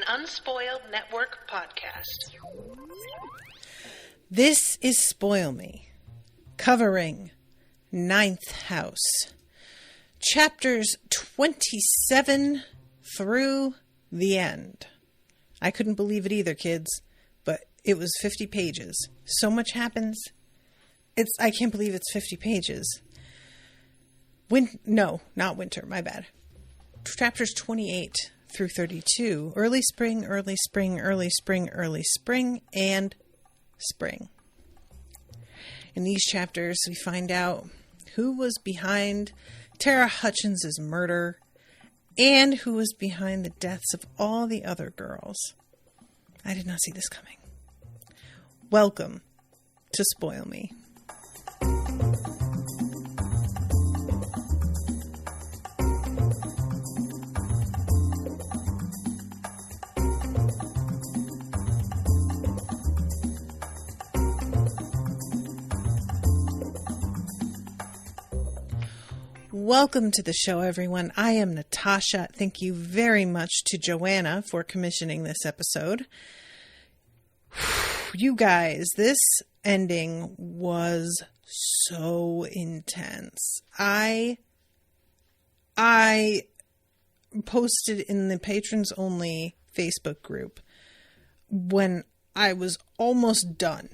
Unspoiled Network podcast. This is Spoil Me, covering Ninth House, chapters 27 through the end. I couldn't believe it either, kids, but it was 50 pages. So much happens. I can't believe it's 50 pages. No, not winter, my bad. Chapters 28 through 32. Early spring, early spring, early spring, early spring, and spring. In these chapters, we find out who was behind Tara Hutchins' murder and who was behind the deaths of all the other girls. I did not see this coming. Welcome to Spoil Me. Welcome to the show, everyone. I am Natasha. Thank you very much to Joanna for commissioning this episode. You guys, this ending was so intense. I posted in the patrons only Facebook group when I was almost done,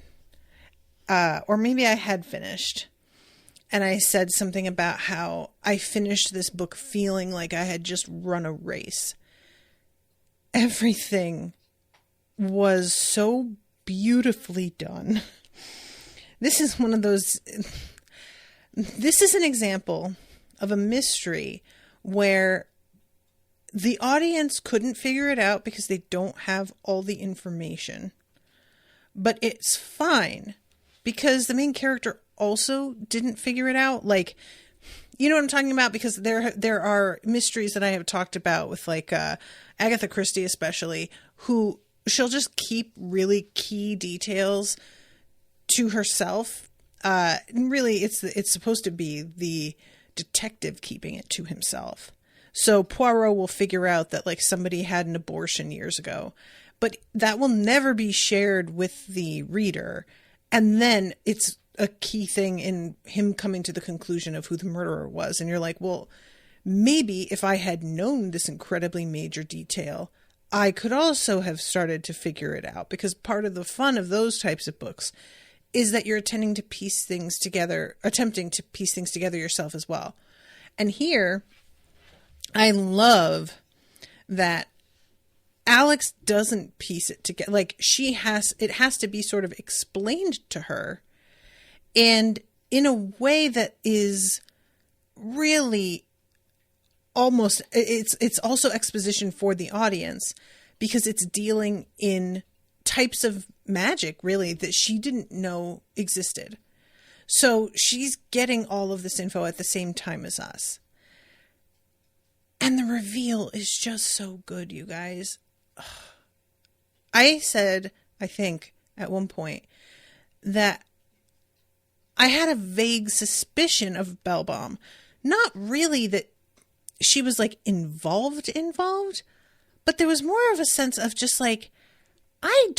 or maybe I had finished. And I said something about how I finished this book feeling like I had just run a race. Everything was so beautifully done. This is one of those... This is an example of a mystery where the audience couldn't figure it out because they don't have all the information. But it's fine because the main character also didn't figure it out. Like, you know what I'm talking about? Because there are mysteries that I have talked about with, like, Agatha Christie especially, who she'll just keep really key details to herself. Really, it's supposed to be the detective keeping it to himself. So Poirot will figure out that, like, somebody had an abortion years ago, but that will never be shared with the reader. And then it's a key thing in him coming to the conclusion of who the murderer was. And you're like, well, maybe if I had known this incredibly major detail, I could also have started to figure it out. Because part of the fun of those types of books is that you're attempting to piece things together yourself as well. And here, I love that Alex doesn't piece it together. Like, it has to be sort of explained to her. And in a way that is really almost, it's also exposition for the audience because it's dealing in types of magic, really, that she didn't know existed. So she's getting all of this info at the same time as us. And the reveal is just so good, you guys. I said, I think, at one point, that I had a vague suspicion of Bellbaum. Not really that she was, like, involved, but there was more of a sense of just, like, I'm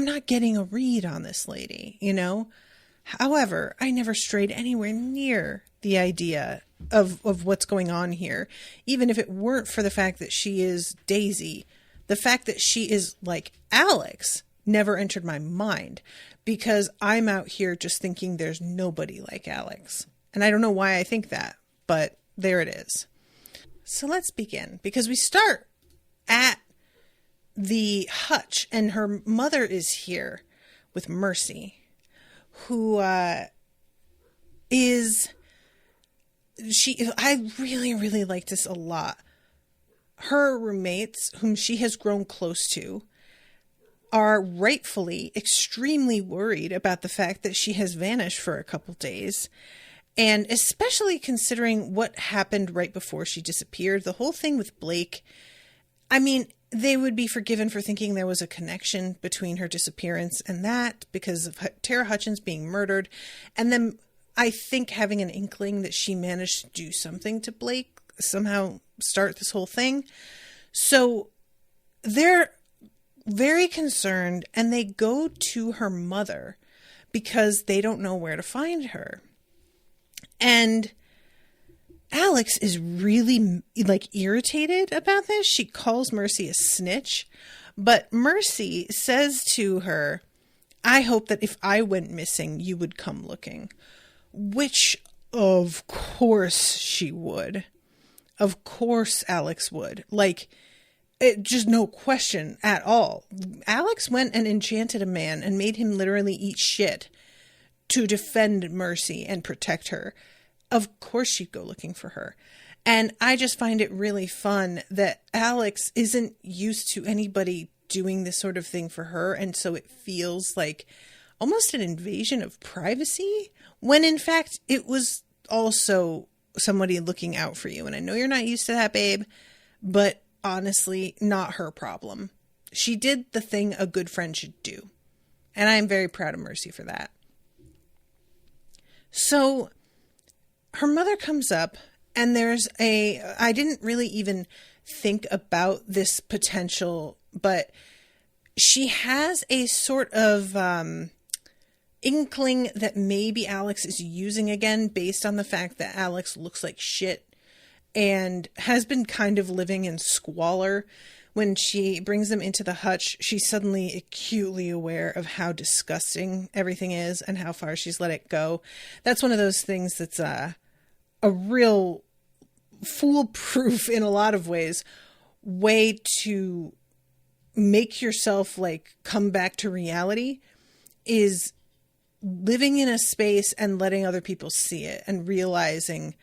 not getting a read on this lady, you know? However, I never strayed anywhere near the idea of what's going on here. Even if it weren't for the fact that she is Daisy, the fact that she is like Alex never entered my mind because I'm out here just thinking there's nobody like Alex. And I don't know why I think that, but there it is. So let's begin because we start at the hutch and her mother is here with Mercy, who I really, really like this a lot. Her roommates, whom she has grown close to, are rightfully extremely worried about the fact that she has vanished for a couple days. And especially considering what happened right before she disappeared, the whole thing with Blake, I mean, they would be forgiven for thinking there was a connection between her disappearance and that because of Tara Hutchins being murdered. And then I think having an inkling that she managed to do something to Blake, somehow start this whole thing. So they're very concerned, and they go to her mother because they don't know where to find her. And Alex is really like irritated about this. She calls Mercy a snitch, but Mercy says to her, I hope that if I went missing, you would come looking. Which, of course, she would. Of course, Alex would. Like, just no question at all. Alex went and enchanted a man and made him literally eat shit to defend Mercy and protect her. Of course she'd go looking for her. And I just find it really fun that Alex isn't used to anybody doing this sort of thing for her. And so it feels like almost an invasion of privacy, when in fact it was also somebody looking out for you. And I know you're not used to that, babe, but honestly, not her problem. She did the thing a good friend should do. And I am very proud of Mercy for that. So her mother comes up, and I didn't really even think about this potential, but she has a sort of inkling that maybe Alex is using again, based on the fact that Alex looks like shit and has been kind of living in squalor. When she brings them into the hutch, she's suddenly acutely aware of how disgusting everything is and how far she's let it go. That's one of those things that's a real foolproof, in a lot of ways, way to make yourself like come back to reality, is living in a space and letting other people see it and realizing,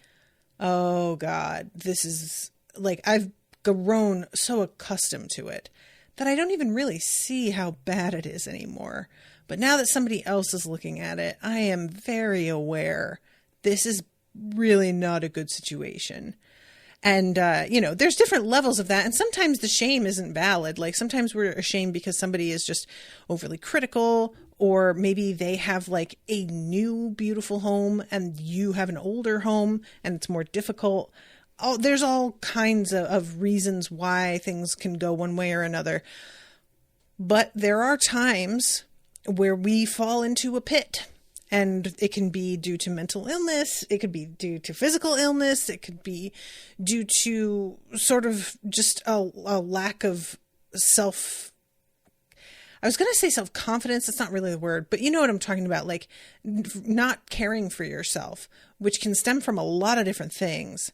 oh God, this is like, I've grown so accustomed to it that I don't even really see how bad it is anymore. But now that somebody else is looking at it, I am very aware this is really not a good situation. And, there's different levels of that. And sometimes the shame isn't valid. Like sometimes we're ashamed because somebody is just overly critical, or maybe they have like a new beautiful home and you have an older home and it's more difficult. Oh, there's all kinds of reasons why things can go one way or another. But there are times where we fall into a pit, and it can be due to mental illness. It could be due to physical illness. It could be due to sort of just a lack of I was going to say self-confidence. That's not really the word, but you know what I'm talking about. Like not caring for yourself, which can stem from a lot of different things.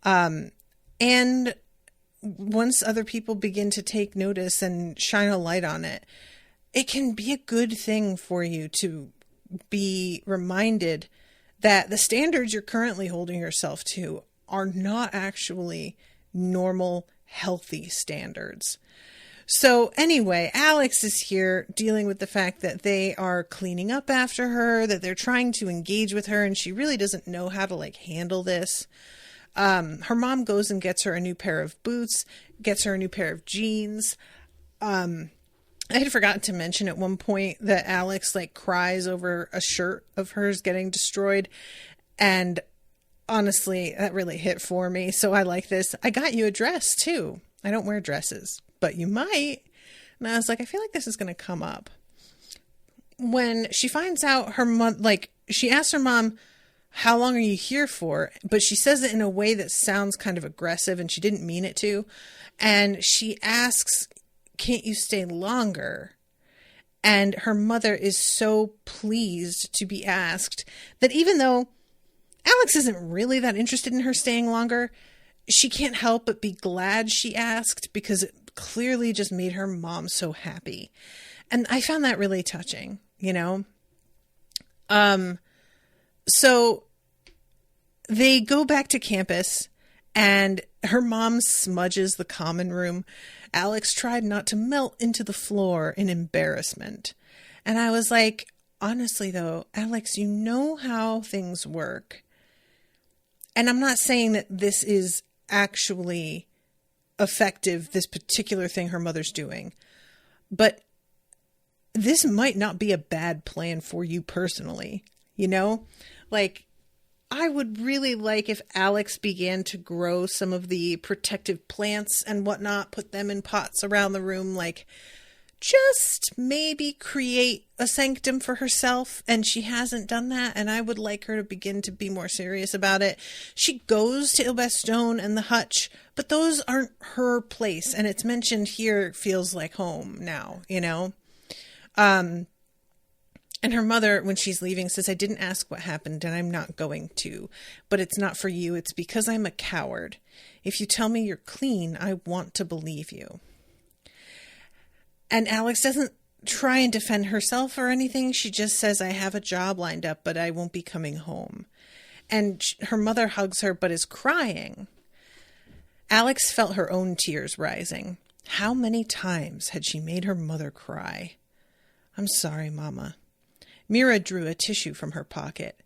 And once other people begin to take notice and shine a light on it, it can be a good thing for you to be reminded that the standards you're currently holding yourself to are not actually normal, healthy standards. So anyway, Alex is here dealing with the fact that they are cleaning up after her, that they're trying to engage with her, and she really doesn't know how to like handle this. Her mom goes and gets her a new pair of boots, gets her a new pair of jeans. I had forgotten to mention at one point that Alex like cries over a shirt of hers getting destroyed. And honestly, that really hit for me. So I like this. I got you a dress too. I don't wear dresses, but you might. And I was like, I feel like this is going to come up. When she finds out her mom, like she asks her mom, how long are you here for? But she says it in a way that sounds kind of aggressive, and she didn't mean it to. And she asks, can't you stay longer? And her mother is so pleased to be asked that even though Alex isn't really that interested in her staying longer, she can't help but be glad she asked, because it clearly just made her mom so happy. And I found that really touching, you know? So they go back to campus, and her mom smudges the common room. Alex tried not to melt into the floor in embarrassment. And I was like, honestly though, Alex, you know how things work. And I'm not saying that this is actually effective, this particular thing her mother's doing, but this might not be a bad plan for you personally, you know? Like, I would really like if Alex began to grow some of the protective plants and whatnot, put them in pots around the room, like just maybe create a sanctum for herself. And she hasn't done that. And I would like her to begin to be more serious about it. She goes to Ilbestone and the Hutch, but those aren't her place. And it's mentioned here, feels like home now, you know? And her mother, when she's leaving, says, I didn't ask what happened and I'm not going to, but it's not for you. It's because I'm a coward. If you tell me you're clean, I want to believe you. And Alex doesn't try and defend herself or anything. She just says, I have a job lined up, but I won't be coming home. And her mother hugs her, but is crying. Alex felt her own tears rising. How many times had she made her mother cry? I'm sorry, Mama. Mira drew a tissue from her pocket.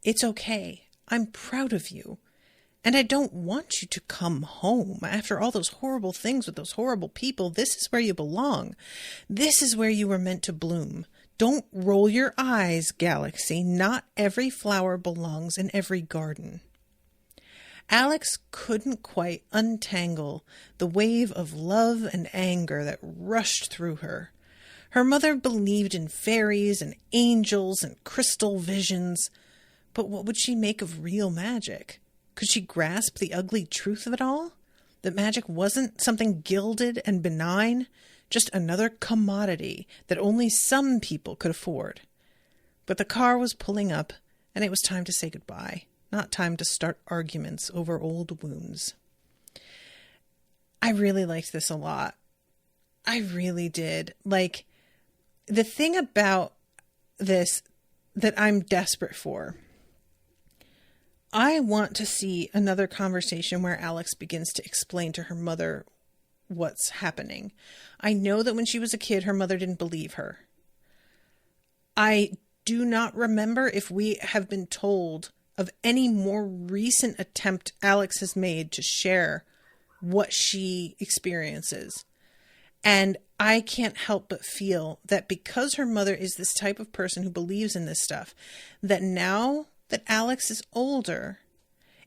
It's okay. I'm proud of you. And I don't want you to come home after all those horrible things with those horrible people. This is where you belong. This is where you were meant to bloom. Don't roll your eyes, Galaxy. Not every flower belongs in every garden. Alex couldn't quite untangle the wave of love and anger that rushed through her. Her mother believed in fairies and angels and crystal visions, but what would she make of real magic? Could she grasp the ugly truth of it all? That magic wasn't something gilded and benign, just another commodity that only some people could afford. But the car was pulling up, and it was time to say goodbye, not time to start arguments over old wounds. I really liked this a lot. I really did. Like, the thing about this that I'm desperate for, I want to see another conversation where Alex begins to explain to her mother what's happening. I know that when she was a kid, her mother didn't believe her. I do not remember if we have been told of any more recent attempt Alex has made to share what she experiences. And I can't help but feel that because her mother is this type of person who believes in this stuff, that now that Alex is older,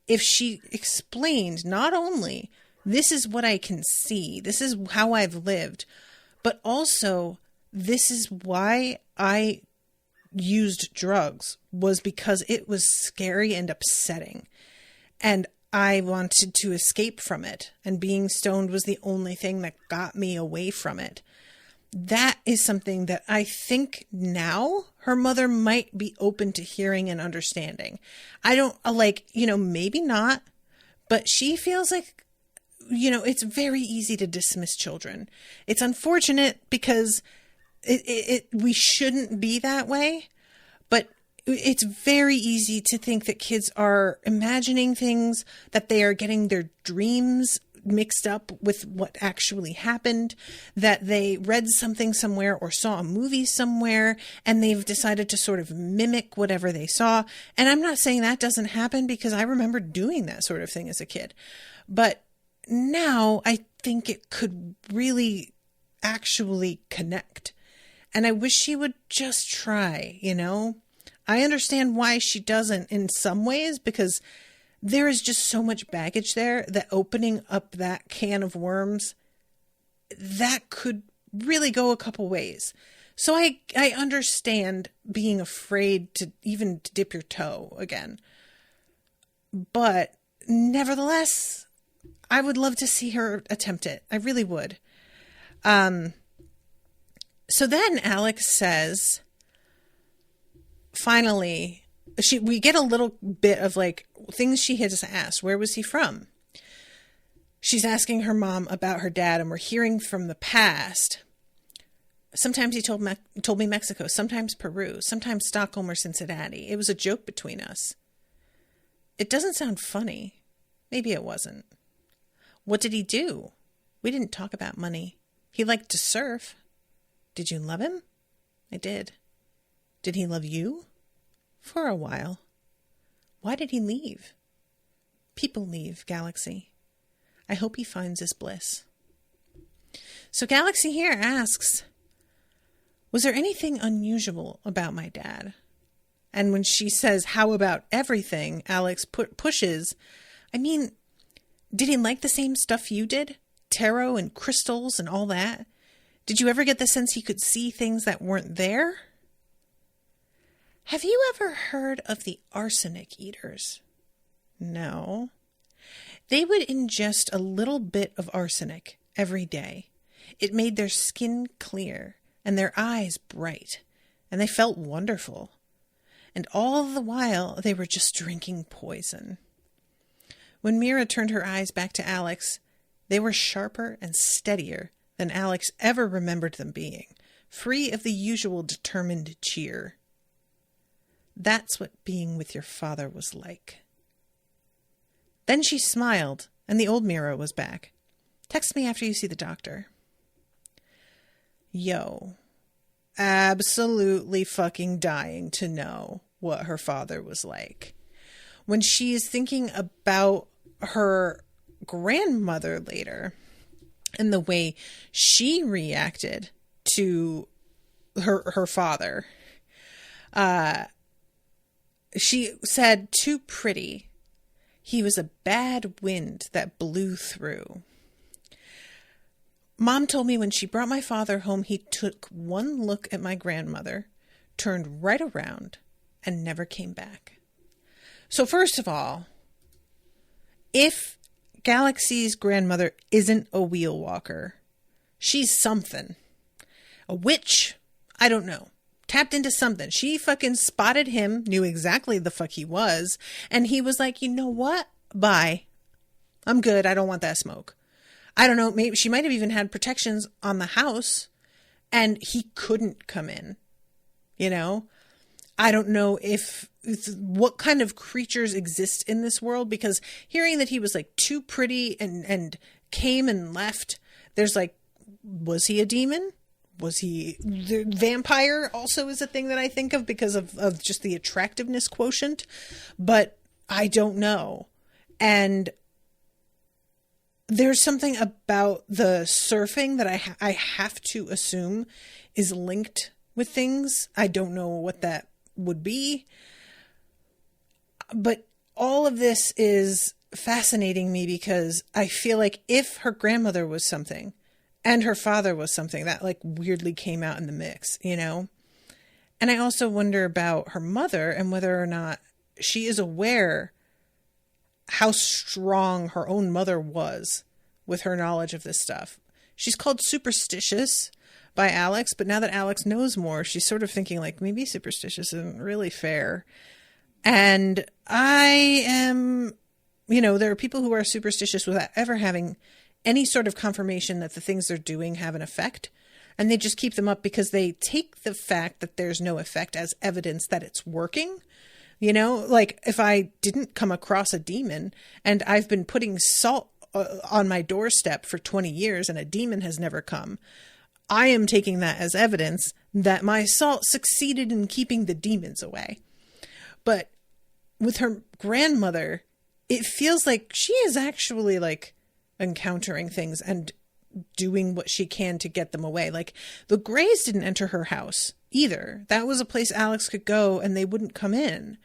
if she explained not only this is what I can see, this is how I've lived, but also this is why I used drugs, was because it was scary and upsetting. And I wanted to escape from it, and being stoned was the only thing that got me away from it. That is something that I think now her mother might be open to hearing and understanding. I don't maybe not, but she feels like, it's very easy to dismiss children. It's unfortunate because we shouldn't be that way, but it's very easy to think that kids are imagining things, that they are getting their dreams mixed up with what actually happened, that they read something somewhere or saw a movie somewhere and they've decided to sort of mimic whatever they saw. And I'm not saying that doesn't happen, because I remember doing that sort of thing as a kid. But now I think it could really actually connect. And I wish she would just try, I understand why she doesn't in some ways, because there is just so much baggage there that opening up that can of worms, that could really go a couple ways. So I understand being afraid to even dip your toe again. But nevertheless, I would love to see her attempt it. I really would. So then Alex says, finally, we get a little bit of like things she has asked. Where was he from? She's asking her mom about her dad, and we're hearing from the past. Sometimes he told me Mexico, sometimes Peru, sometimes Stockholm or Cincinnati. It was a joke between us. It doesn't sound funny. Maybe it wasn't. What did he do? We didn't talk about money. He liked to surf. Did you love him? I did. Did he love you? For a while. Why did he leave? People leave, Galaxy. I hope he finds his bliss. So Galaxy here asks, was there anything unusual about my dad? And when she says, how about everything, Alex pushes. I mean, did he like the same stuff you did? Tarot and crystals and all that? Did you ever get the sense he could see things that weren't there? Have you ever heard of the arsenic eaters? No. They would ingest a little bit of arsenic every day. It made their skin clear and their eyes bright, and they felt wonderful. And all the while, they were just drinking poison. When Mira turned her eyes back to Alex, they were sharper and steadier than Alex ever remembered them being, free of the usual determined cheer. That's what being with your father was like. Then she smiled, and the old Mira was back. Text me after you see the doctor. Yo, absolutely fucking dying to know what her father was like. When she is thinking about her grandmother later and the way she reacted to her father, she said, too pretty. He was a bad wind that blew through. Mom told me when she brought my father home, he took one look at my grandmother, turned right around, and never came back. So first of all, if Galaxy's grandmother isn't a wheel walker, she's something. A witch? I don't know. Tapped into something. She fucking spotted him, knew exactly the fuck he was, and he was like, you know what? Bye. I'm good. I don't want that smoke. I don't know. Maybe she might have even had protections on the house, and he couldn't come in. You know? I don't know what kind of creatures exist in this world, because hearing that he was like too pretty and came and left, there's like, was he a demon? Was he the vampire? Also is a thing that I think of because of just the attractiveness quotient, but I don't know. And there's something about the surfing that I have to assume is linked with things. I don't know what that would be, but all of this is fascinating me because I feel like if her grandmother was something and her father was something, that like weirdly came out in the mix, you know? And I also wonder about her mother and whether or not she is aware how strong her own mother was with her knowledge of this stuff. She's called superstitious by Alex, but now that Alex knows more, she's sort of thinking like, maybe superstitious isn't really fair. And I am, you know, there are people who are superstitious without ever having any sort of confirmation that the things they're doing have an effect. And they just keep them up because they take the fact that there's no effect as evidence that it's working. You know, like if I didn't come across a demon and I've been putting salt on my doorstep for 20 years and a demon has never come, I am taking that as evidence that my salt succeeded in keeping the demons away. But with her grandmother, it feels like she is actually like encountering things and doing what she can to get them away. Like the Greys didn't enter her house either. That was a place Alex could go and they wouldn't come in.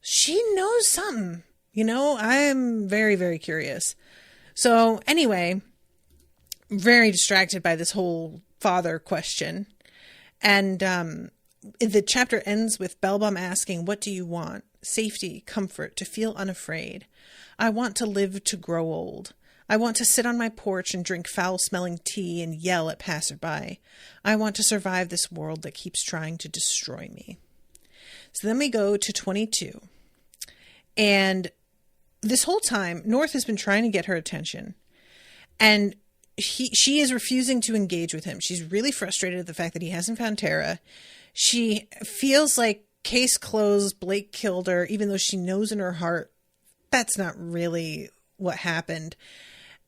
She knows something, you know. I'm very, very curious. So anyway, very distracted by this whole father question. And the chapter ends with Bellbum asking, what do you want? Safety, comfort, to feel unafraid. I want to live to grow old. I want to sit on my porch and drink foul-smelling tea and yell at passerby. I want to survive this world that keeps trying to destroy me. So then we go to 22. And this whole time, North has been trying to get her attention. And she is refusing to engage with him. She's really frustrated at the fact that he hasn't found Tara. She feels like case closed, Blake killed her, even though she knows in her heart that's not really what happened.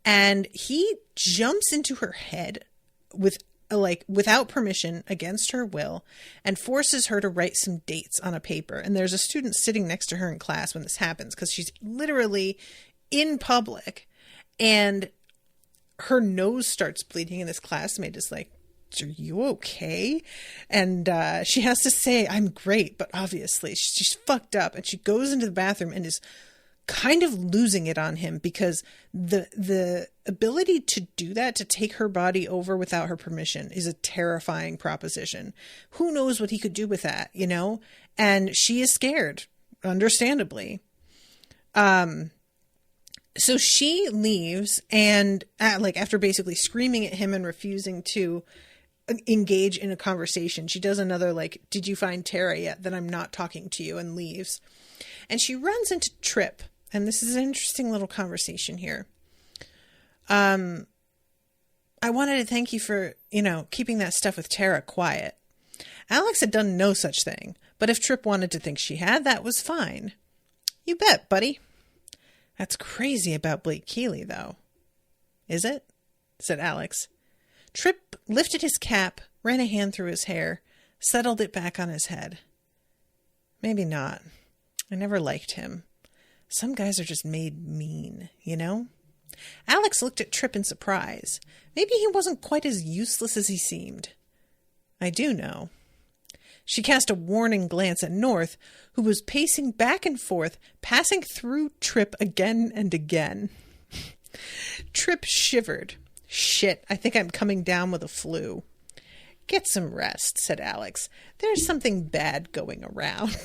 And he jumps into her head without permission, against her will, and forces her to write some dates on a paper. And there's a student sitting next to her in class when this happens, because she's literally in public and her nose starts bleeding, and this classmate is like, are you okay? And she has to say, I'm great, but obviously she's fucked up. And she goes into the bathroom and is kind of losing it on him, because the ability to do that, to take her body over without her permission, is a terrifying proposition. Who knows what he could do with that, you know? And she is scared, understandably. So she leaves, and after basically screaming at him and refusing to engage in a conversation, she does another did you find Tara yet? Then I'm not talking to you, and leaves. And she runs into Trip. And this is an interesting little conversation here. I wanted to thank you for, keeping that stuff with Tara quiet. Alex had done no such thing, but if Trip wanted to think she had, that was fine. You bet, buddy. That's crazy about Blake Keeley, though. Is it? Said Alex. Trip lifted his cap, ran a hand through his hair, settled it back on his head. Maybe not. I never liked him. Some guys are just made mean, you know? Alex looked at Trip in surprise. Maybe he wasn't quite as useless as he seemed. I do know. She cast a warning glance at North, who was pacing back and forth, passing through Trip again and again. Trip shivered. Shit, I think I'm coming down with a flu. Get some rest, said Alex. There's something bad going around.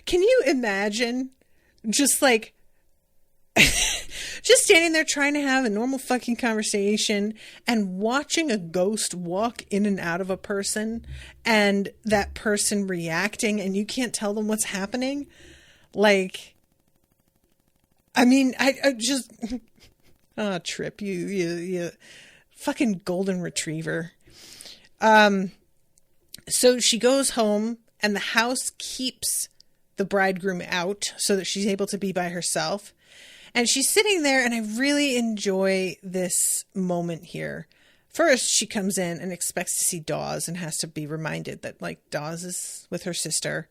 Can you imagine just just standing there trying to have a normal fucking conversation and watching a ghost walk in and out of a person, and that person reacting, and you can't tell them what's happening? I just... Oh, Trip, you fucking golden retriever. So she goes home, and the house keeps the bridegroom out so that she's able to be by herself. And she's sitting there, and I really enjoy this moment here. First, she comes in and expects to see Dawes and has to be reminded that, Dawes is with her sister.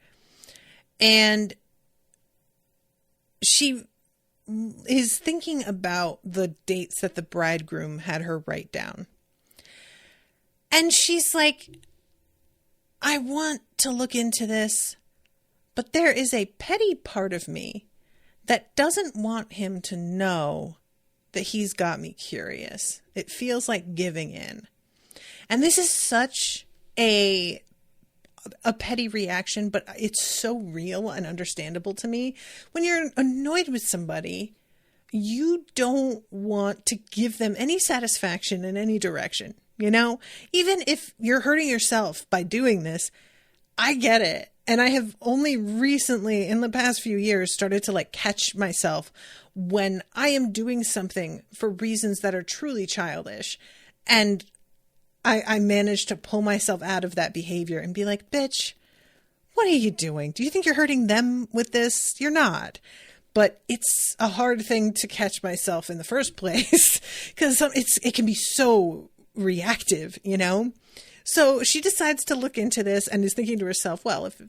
And she is thinking about the dates that the bridegroom had her write down. And she's like, I want to look into this, but there is a petty part of me that doesn't want him to know that he's got me curious. It feels like giving in. And this is such a petty reaction, but it's so real and understandable to me. When you're annoyed with somebody, you don't want to give them any satisfaction in any direction, you know? Even if you're hurting yourself by doing this, I get it. And I have only recently, in the past few years, started to catch myself when I am doing something for reasons that are truly childish. And I manage to pull myself out of that behavior and be like, bitch, what are you doing? Do you think you're hurting them with this? You're not. But it's a hard thing to catch myself in the first place because it can be so reactive, you know? So she decides to look into this and is thinking to herself, well, if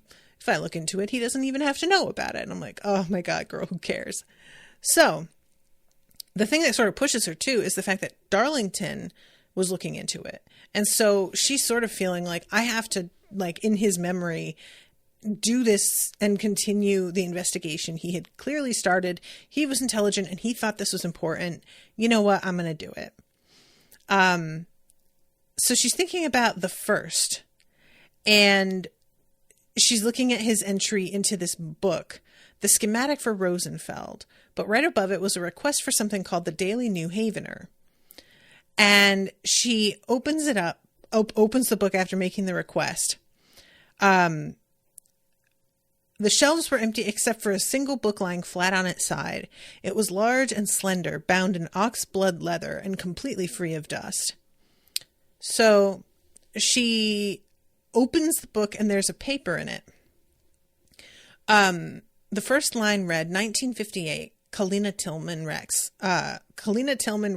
I look into it, he doesn't even have to know about it. And I'm like, oh my God, girl, who cares? So the thing that sort of pushes her too is the fact that Darlington was looking into it. And so she's sort of feeling like I have to, in his memory, do this and continue the investigation. He had clearly started. He was intelligent and he thought this was important. You know what? I'm going to do it. So she's thinking about the first, and she's looking at his entry into this book, the schematic for Rosenfeld, but right above it was a request for something called the Daily New Havener. And she opens it up, opens the book after making the request. The shelves were empty except for a single book lying flat on its side. It was large and slender, bound in ox blood leather, and completely free of dust. So she opens the book and there's a paper in it. The first line read, 1958, Kalina Tillman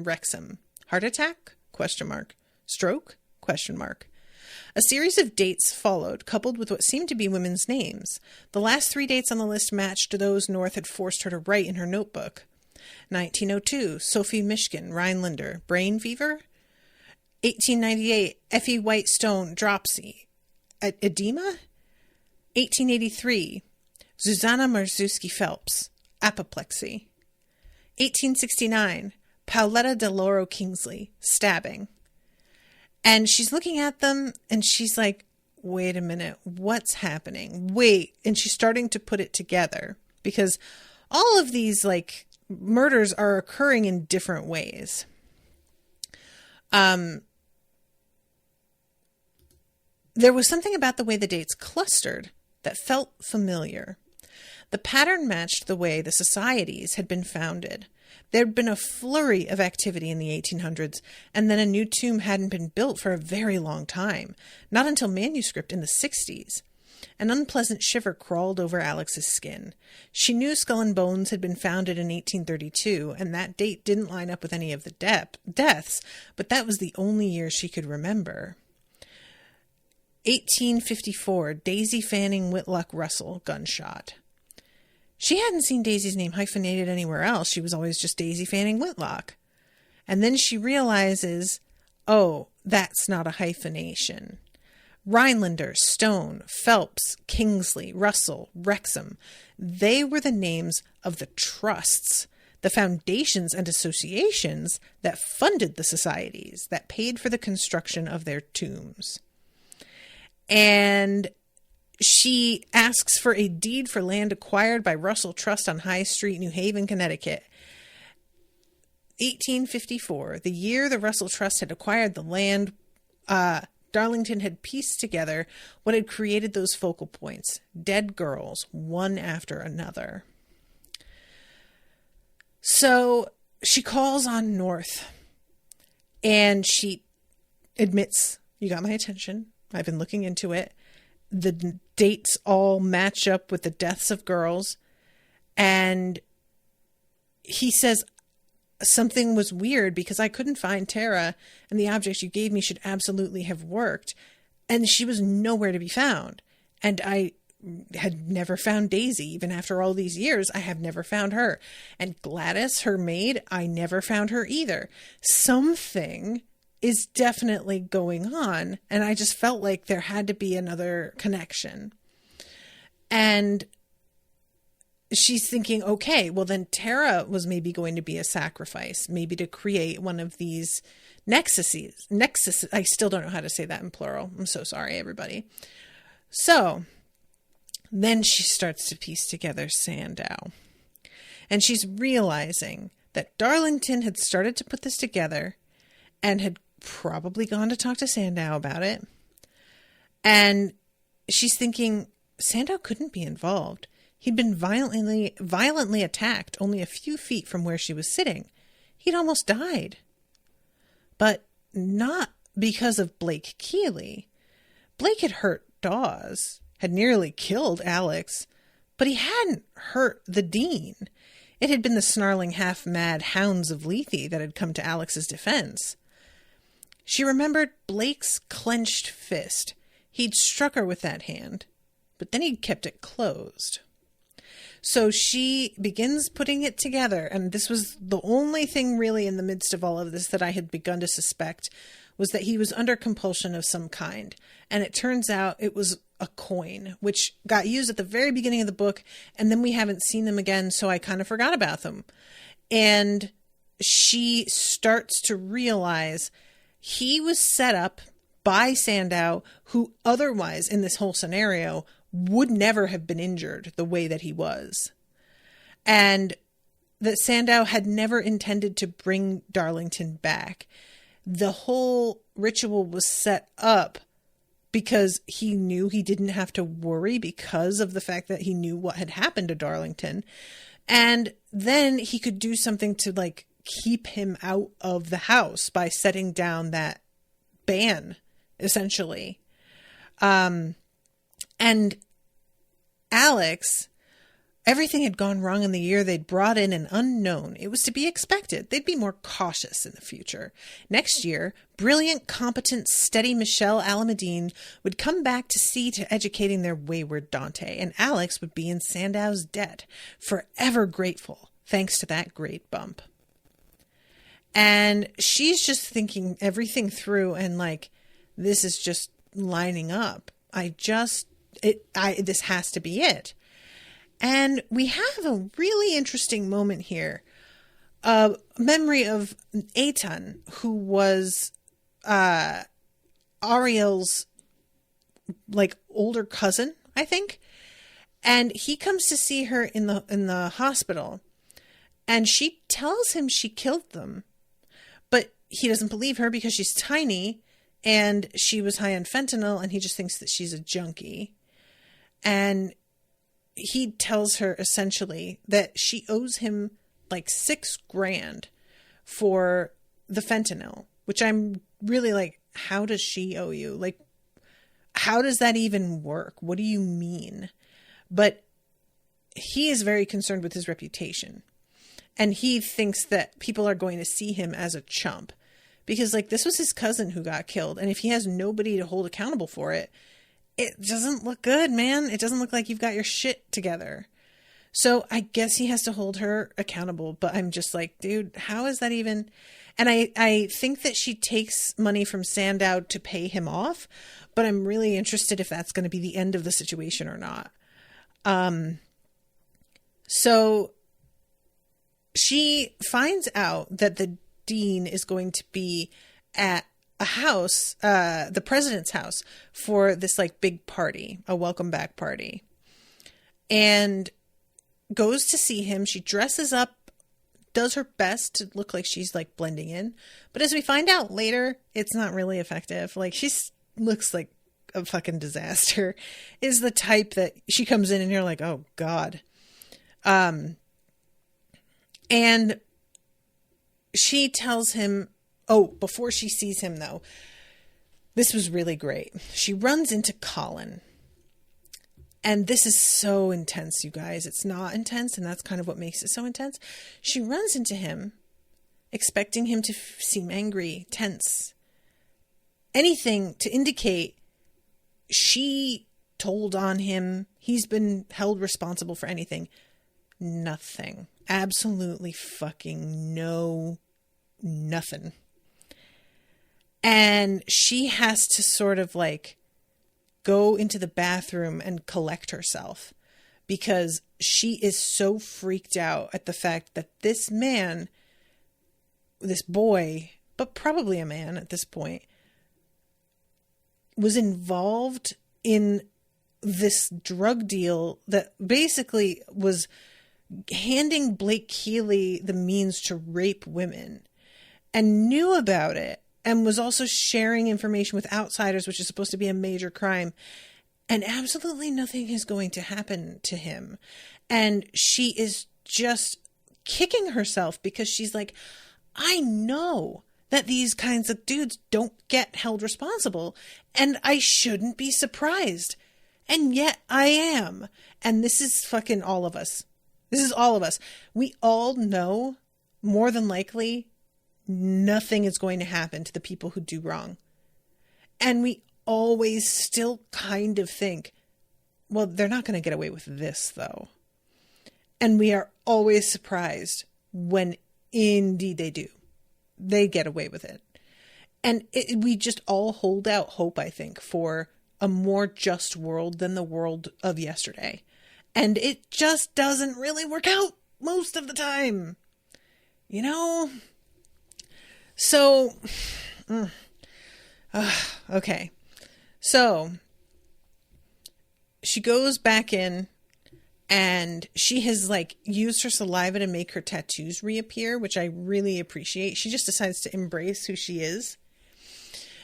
Wrexham. Heart attack? ? Stroke ? A series of dates followed, coupled with what seemed to be women's names. The last 3 dates on the list matched those North had forced her to write in her notebook. 1902, Sophie Mishkin, Rhinelander. Brain fever? 1898, Effie White Stone, dropsy. Edema? 1883, Zuzanna Marzuski Phelps, apoplexy. 1869, Pauletta DeLauro Kingsley, stabbing. And she's looking at them and she's like, wait a minute, what's happening? Wait. And she's starting to put it together because all of these like murders are occurring in different ways. There was something about the way the dates clustered that felt familiar. The pattern matched the way the societies had been founded. There'd been a flurry of activity in the 1800s, and then a new tomb hadn't been built for a very long time, not until manuscript in the 60s. An unpleasant shiver crawled over Alex's skin. She knew Skull and Bones had been founded in 1832, and that date didn't line up with any of the deaths, but that was the only year she could remember. 1854, Daisy Fanning Whitlock Russell, gunshot. She hadn't seen Daisy's name hyphenated anywhere else. She was always just Daisy Fanning Whitlock. And then she realizes, oh, that's not a hyphenation. Rhinelander, Stone, Phelps, Kingsley, Russell, Wrexham. They were the names of the trusts, the foundations and associations that funded the societies, that paid for the construction of their tombs. And she asks for a deed for land acquired by Russell Trust on High Street, New Haven, Connecticut. 1854, the year the Russell Trust had acquired the land, Darlington had pieced together what had created those focal points. Dead girls, one after another. So she calls on North and she admits, you got my attention. I've been looking into it. The dates all match up with the deaths of girls. And he says something was weird because I couldn't find Tara and the objects you gave me should absolutely have worked. And she was nowhere to be found. And I had never found Daisy. Even after all these years, I have never found her. And Gladys, her maid, I never found her either. Something is definitely going on. And I just felt like there had to be another connection. And she's thinking, okay, well then Tara was maybe going to be a sacrifice, maybe to create one of these nexuses. I still don't know how to say that in plural. I'm so sorry, everybody. So then she starts to piece together Sandow. And she's realizing that Darlington had started to put this together and had probably gone to talk to Sandow about it. And she's thinking, Sandow couldn't be involved. He'd been violently attacked only a few feet from where she was sitting. He'd almost died. But not because of Blake Keeley. Blake had hurt Dawes, had nearly killed Alex, but he hadn't hurt the Dean. It had been the snarling, half-mad hounds of Lethe that had come to Alex's defense. She remembered Blake's clenched fist. He'd struck her with that hand, but then he'd kept it closed. So she begins putting it together, and this was the only thing really in the midst of all of this that I had begun to suspect, was that he was under compulsion of some kind. And it turns out it was a coin, which got used at the very beginning of the book, and then we haven't seen them again, so I kind of forgot about them. And she starts to realize he was set up by Sandow, who otherwise in this whole scenario would never have been injured the way that he was. And that Sandow had never intended to bring Darlington back. The whole ritual was set up because he knew he didn't have to worry because of the fact that he knew what had happened to Darlington. And then he could do something to like keep him out of the house by setting down that ban, essentially. And Alex, everything had gone wrong in the year they'd brought in an unknown. It was to be expected. They'd be more cautious in the future. Next year, brilliant, competent, steady Michelle Alameddine would come back to see to educating their wayward Dante, and Alex would be in Sandow's debt, forever grateful, thanks to that great bump. And she's just thinking everything through and like, this is just lining up. This has to be it. And we have a really interesting moment here. A memory of Eitan, who was Ariel's like older cousin, I think. And he comes to see her in the hospital, and she tells him she killed them. But he doesn't believe her because she's tiny and she was high on fentanyl, and he just thinks that she's a junkie. And he tells her essentially that she owes him like $6,000 for the fentanyl, which I'm really like, how does she owe you? Like, how does that even work? What do you mean? But he is very concerned with his reputation. And he thinks that people are going to see him as a chump. Because, like, this was his cousin who got killed. And if he has nobody to hold accountable for it, it doesn't look good, man. It doesn't look like you've got your shit together. So I guess he has to hold her accountable. But I'm just like, dude, how is that even... And I think that she takes money from Sandow to pay him off. But I'm really interested if that's going to be the end of the situation or not. So she finds out that the dean is going to be at a house, the president's house, for this like big party, a welcome back party, and goes to see him. She dresses up, does her best to look like she's like blending in. But as we find out later, it's not really effective. Like, she looks like a fucking disaster. Is the type that she comes in and you're like, oh God. And she tells him, before she sees him though, this was really great. She runs into Colin. And this is so intense, you guys. It's not intense, and that's kind of what makes it so intense. She runs into him, expecting him to seem angry, tense. Anything to indicate she told on him, he's been held responsible for anything. Nothing. Absolutely fucking nothing. And she has to sort of like go into the bathroom and collect herself, because she is so freaked out at the fact that this man, this boy, but probably a man at this point, was involved in this drug deal that basically was handing Blake Keeley the means to rape women, and knew about it, and was also sharing information with outsiders, which is supposed to be a major crime. And absolutely nothing is going to happen to him. And she is just kicking herself because she's like, I know that these kinds of dudes don't get held responsible, and I shouldn't be surprised. And yet I am. And this is fucking all of us. This is all of us. We all know, more than likely, nothing is going to happen to the people who do wrong. And we always still kind of think, well, they're not going to get away with this, though. And we are always surprised when indeed they do. They get away with it. And we just all hold out hope, I think, for a more just world than the world of yesterday. And it just doesn't really work out most of the time. You know? So, okay. So, she goes back in, and she has like used her saliva to make her tattoos reappear, which I really appreciate. She just decides to embrace who she is.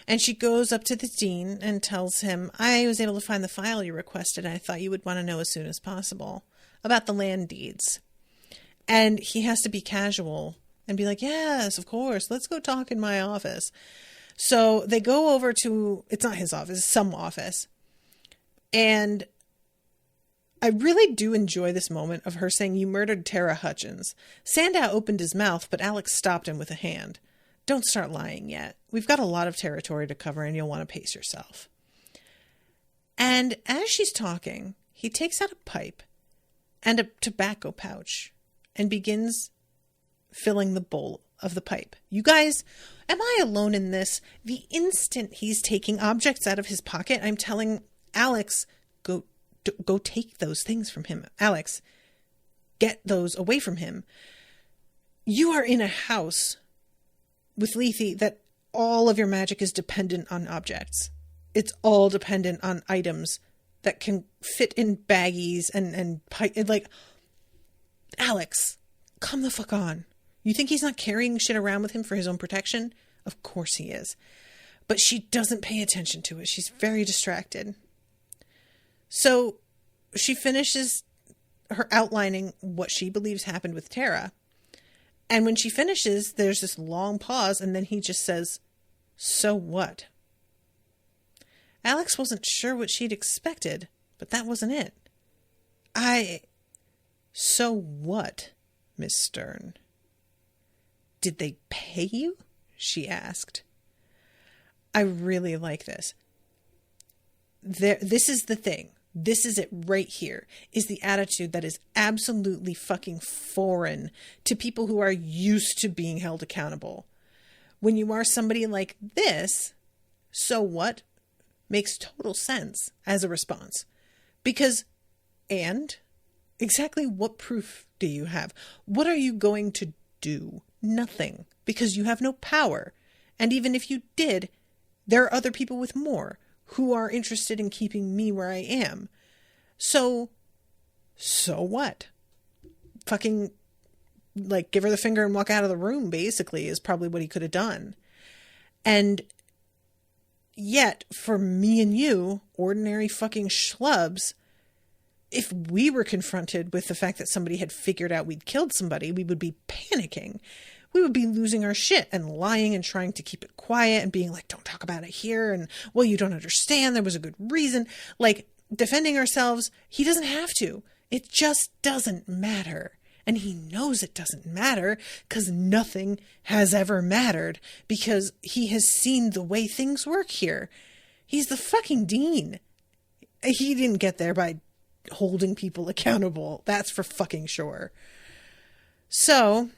And she goes up to the dean and tells him, I was able to find the file you requested, and I thought you would want to know as soon as possible about the land deeds. And he has to be casual and be like, yes, of course, let's go talk in my office. So they go over to, it's not his office, it's some office. And I really do enjoy this moment of her saying, you murdered Tara Hutchins. Sandow opened his mouth, but Alex stopped him with a hand. Don't start lying yet. We've got a lot of territory to cover, and you'll want to pace yourself. And as she's talking, he takes out a pipe and a tobacco pouch and begins filling the bowl of the pipe. You guys, am I alone in this? The instant he's taking objects out of his pocket, I'm telling Alex, go take those things from him. Alex, get those away from him. You are in a house with Lethe that all of your magic is dependent on objects. It's all dependent on items that can fit in baggies and like, Alex, come the fuck on. You think he's not carrying shit around with him for his own protection? Of course he is. But she doesn't pay attention to it. She's very distracted. So she finishes her outlining what she believes happened with Tara. And when she finishes, there's this long pause, and then he just says, "So what?" Alex wasn't sure what she'd expected, but that wasn't it. So what, Miss Stern? Did they pay you? She asked. I really like this. This is the thing. This is it right here, is the attitude that is absolutely fucking foreign to people who are used to being held accountable. When you are somebody like this, so what, makes total sense as a response. Because, and exactly what proof do you have? What are you going to do? Nothing, because you have no power. And even if you did, there are other people with more who are interested in keeping me where I am. So what? Fucking, like, give her the finger and walk out of the room, basically, is probably what he could have done. And yet, for me and you, ordinary fucking schlubs, if we were confronted with the fact that somebody had figured out we'd killed somebody, we would be panicking. We would be losing our shit and lying and trying to keep it quiet and being like, don't talk about it here. And, well, you don't understand. There was a good reason. Like, defending ourselves, he doesn't have to. It just doesn't matter. And he knows it doesn't matter because nothing has ever mattered, because he has seen the way things work here. He's the fucking dean. He didn't get there by holding people accountable. That's for fucking sure. So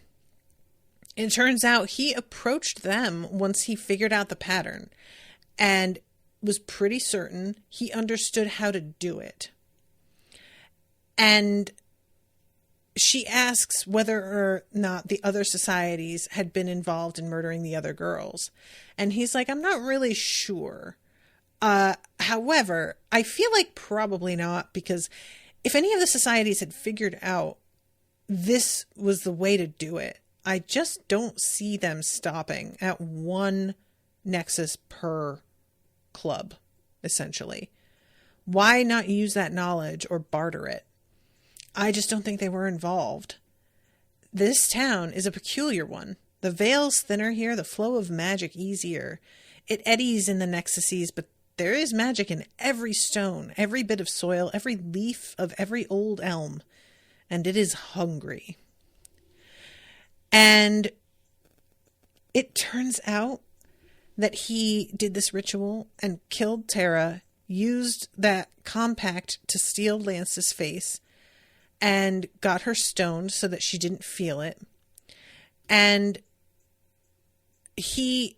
it turns out he approached them once he figured out the pattern and was pretty certain he understood how to do it. And she asks whether or not the other societies had been involved in murdering the other girls. And he's like, I'm not really sure. However, I feel like probably not, because if any of the societies had figured out this was the way to do it, I just don't see them stopping at one nexus per club, essentially. Why not use that knowledge or barter it? I just don't think they were involved. This town is a peculiar one. The veil's thinner here, the flow of magic easier. It eddies in the nexuses, but there is magic in every stone, every bit of soil, every leaf of every old elm. And it is hungry. And it turns out that he did this ritual and killed Tara, used that compact to steal Lance's face, and got her stoned so that she didn't feel it. And he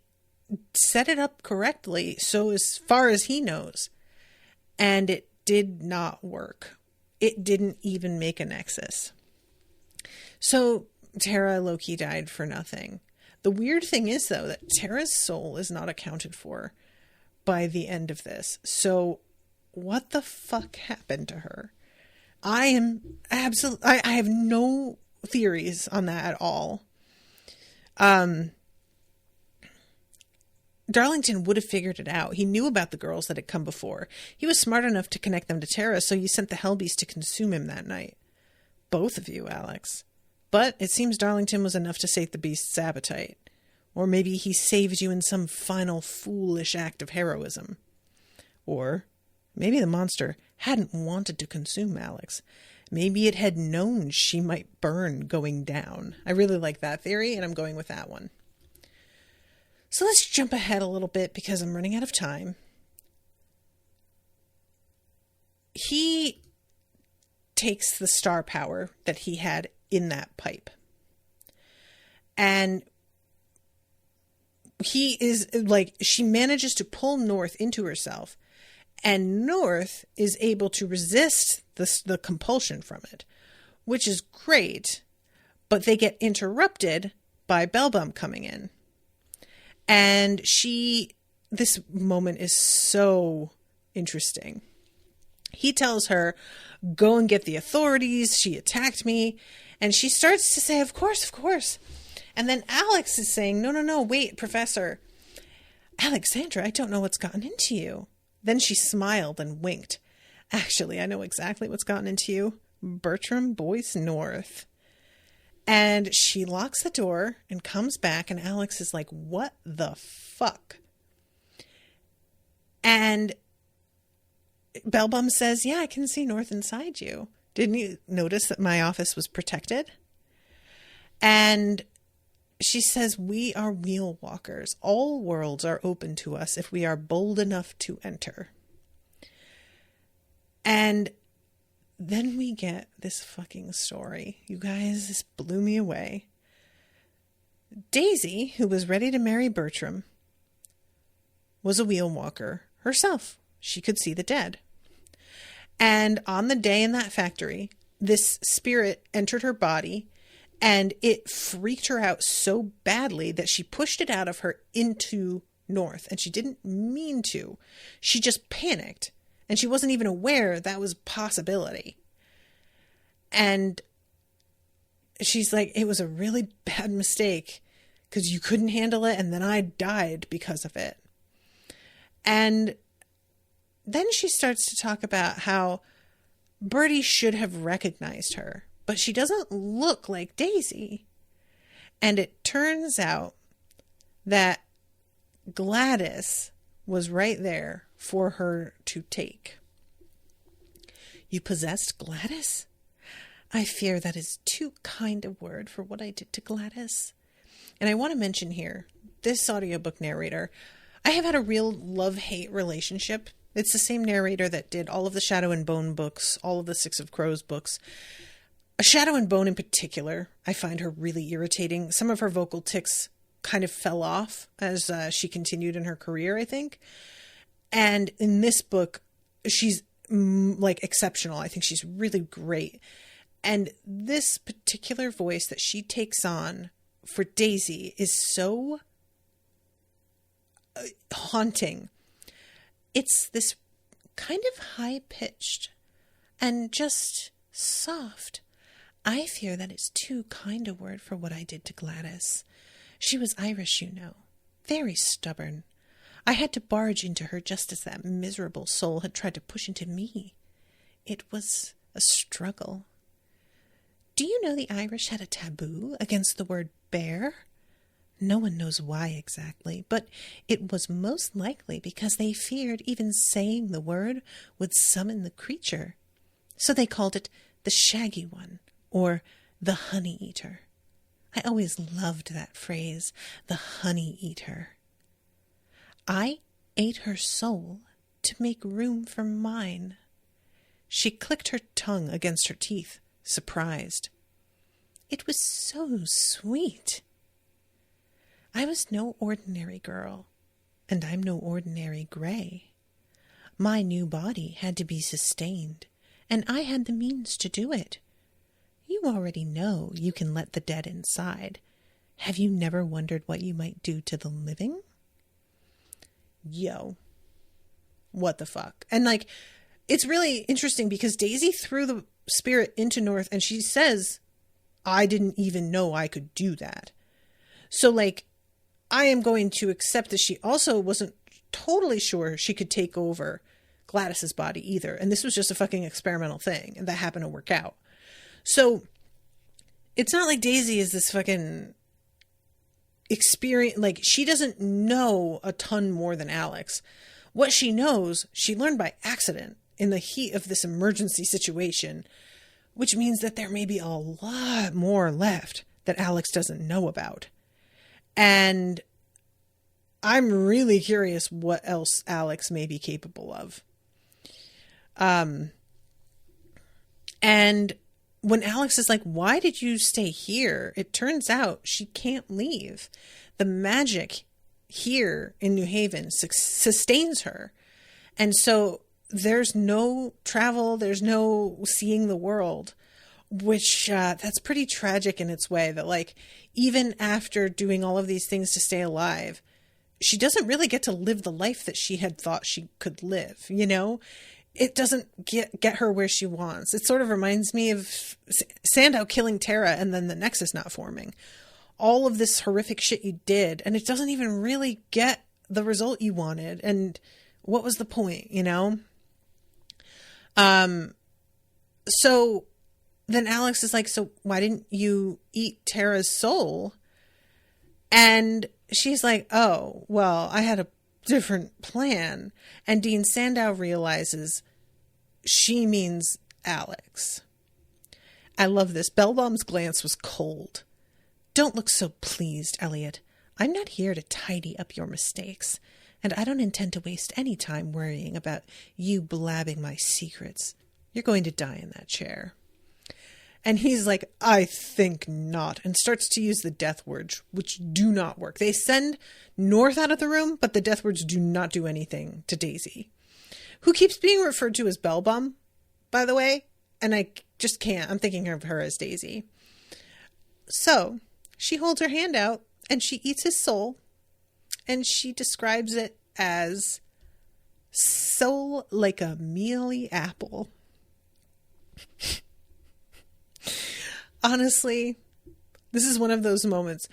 set it up correctly, so as far as he knows. And it did not work. It didn't even make a nexus. So Tara low-key died for nothing. The weird thing is, though, that Tara's soul is not accounted for by the end of this. So what the fuck happened to her? I have no theories on that at all. Darlington would have figured it out. He knew about the girls that had come before. He was smart enough to connect them to Tara, so you sent the Hellbeast to consume him that night. Both of you, Alex. But it seems Darlington was enough to sate the beast's appetite. Or maybe he saved you in some final foolish act of heroism. Or maybe the monster hadn't wanted to consume Alex. Maybe it had known she might burn going down. I really like that theory, and I'm going with that one. So let's jump ahead a little bit because I'm running out of time. He takes the star power that he had in that pipe. And he is like, she manages to pull North into herself, and North is able to resist the compulsion from it, which is great, but they get interrupted by Bellbum coming in. And this moment is so interesting. He tells her, go and get the authorities. She attacked me. And she starts to say, of course, of course. And then Alex is saying, no, wait, Professor. Alexandra, I don't know what's gotten into you. Then she smiled and winked. Actually, I know exactly what's gotten into you. Bertram Boyce North. And she locks the door and comes back, and Alex is like, what the fuck? And Bellbum says, yeah, I can see North inside you. Didn't you notice that my office was protected? And she says, we are wheel walkers. All worlds are open to us if we are bold enough to enter. And then we get this fucking story. You guys, this blew me away. Daisy, who was ready to marry Bertram, was a wheel walker herself. She could see the dead. And on the day in that factory, this spirit entered her body, and it freaked her out so badly that she pushed it out of her into North. And she didn't mean to. She just panicked. And she wasn't even aware that was a possibility. And she's like, it was a really bad mistake because you couldn't handle it. And then I died because of it. And then she starts to talk about how Bertie should have recognized her, but she doesn't look like Daisy. And it turns out that Gladys was right there for her to take. You possessed Gladys? I fear that is too kind a word for what I did to Gladys. And I want to mention here, this audiobook narrator, I have had a real love-hate relationship. It's the same narrator that did all of the Shadow and Bone books, all of the Six of Crows books. A Shadow and Bone in particular, I find her really irritating. Some of her vocal tics kind of fell off as she continued in her career, I think. And in this book, she's like exceptional. I think she's really great. And this particular voice that she takes on for Daisy is so haunting. It's this kind of high-pitched and just soft. I fear that is too kind a word for what I did to Gladys. She was Irish, you know, very stubborn. I had to barge into her just as that miserable soul had tried to push into me. It was a struggle. Do you know the Irish had a taboo against the word bear? No one knows why exactly, but it was most likely because they feared even saying the word would summon the creature. So they called it the shaggy one, or the honey eater. I always loved that phrase, the honey eater. I ate her soul to make room for mine. She clicked her tongue against her teeth, surprised. It was so sweet. I was no ordinary girl, and I'm no ordinary Gray. My new body had to be sustained, and I had the means to do it. You already know you can let the dead inside. Have you never wondered what you might do to the living? Yo, what the fuck? And like, it's really interesting because Daisy threw the spirit into North, and she says, I didn't even know I could do that. So like, I am going to accept that she also wasn't totally sure she could take over Gladys's body either. And this was just a fucking experimental thing, and that happened to work out. So it's not like Daisy is this fucking experience. Like, she doesn't know a ton more than Alex. What she knows, she learned by accident in the heat of this emergency situation, which means that there may be a lot more left that Alex doesn't know about. And I'm really curious what else Alex may be capable of. And when Alex is like, why did you stay here? It turns out she can't leave. The magic here in New Haven sustains her. And so there's no travel, there's no seeing the world, which that's pretty tragic in its way, that like even after doing all of these things to stay alive, she doesn't really get to live the life that she had thought she could live, you know? It doesn't get her where she wants. It sort of reminds me of Sandow killing Tara and then the Nexus not forming. All of this horrific shit you did, and it doesn't even really get the result you wanted. And what was the point, you know? So then Alex is like, so why didn't you eat Tara's soul? And she's like, oh, well, I had a different plan. And Dean Sandow realizes she means Alex. I love this. Bellbaum's glance was cold. Don't look so pleased, Elliot. I'm not here to tidy up your mistakes, and I don't intend to waste any time worrying about you blabbing my secrets. You're going to die in that chair. And he's like, I think not, and starts to use the death words, which do not work. They send North out of the room, but the death words do not do anything to Daisy, who keeps being referred to as Bellbum, by the way, and I just can't. I'm thinking of her as Daisy. So she holds her hand out, and she eats his soul, and she describes it as soul like a mealy apple. Honestly, this is one of those moments.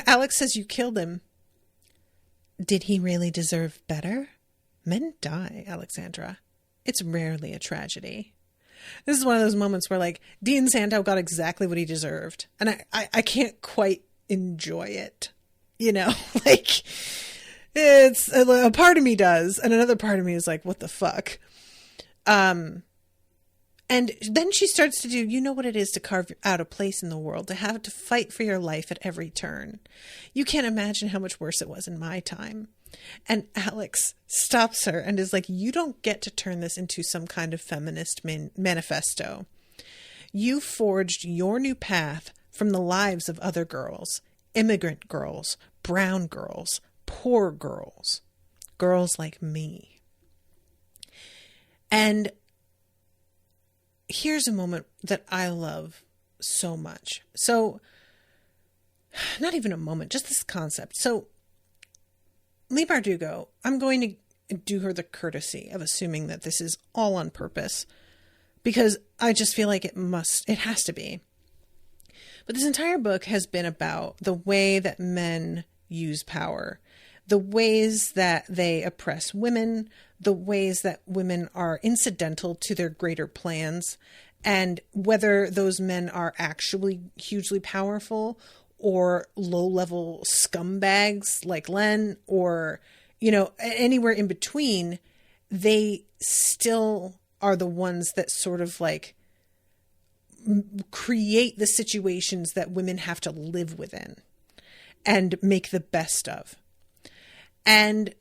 Alex says you killed him. Did he really deserve better? Men die, Alexandra. It's rarely a tragedy. This is one of those moments where, like, Dean Sandow got exactly what he deserved. And I can't quite enjoy it. You know, like, it's a part of me does. And another part of me is like, what the fuck? And then she starts to do, you know what it is to carve out a place in the world, to have to fight for your life at every turn. You can't imagine how much worse it was in my time. And Alex stops her and is like, you don't get to turn this into some kind of feminist manifesto. You forged your new path from the lives of other girls, immigrant girls, brown girls, poor girls, girls like me. And here's a moment that I love so much. So, not even a moment, just this concept. So, Leigh Bardugo, I'm going to do her the courtesy of assuming that this is all on purpose, because I just feel like it has to be. But this entire book has been about the way that men use power, the ways that they oppress women, the ways that women are incidental to their greater plans, and whether those men are actually hugely powerful or low-level scumbags like Len, or, you know, anywhere in between, they still are the ones that sort of like create the situations that women have to live within and make the best of. And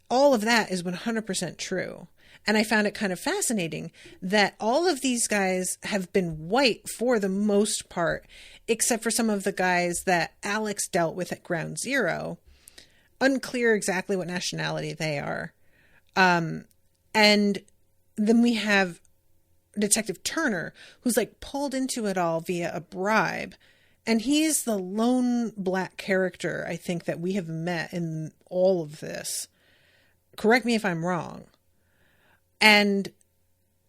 all of that is 100% true. And I found it kind of fascinating that all of these guys have been white for the most part, except for some of the guys that Alex dealt with at Ground Zero. Unclear exactly what nationality they are. And then we have Detective Turner, who's like pulled into it all via a bribe. And he's the lone black character, I think, that we have met in all of this. Correct me if I'm wrong. And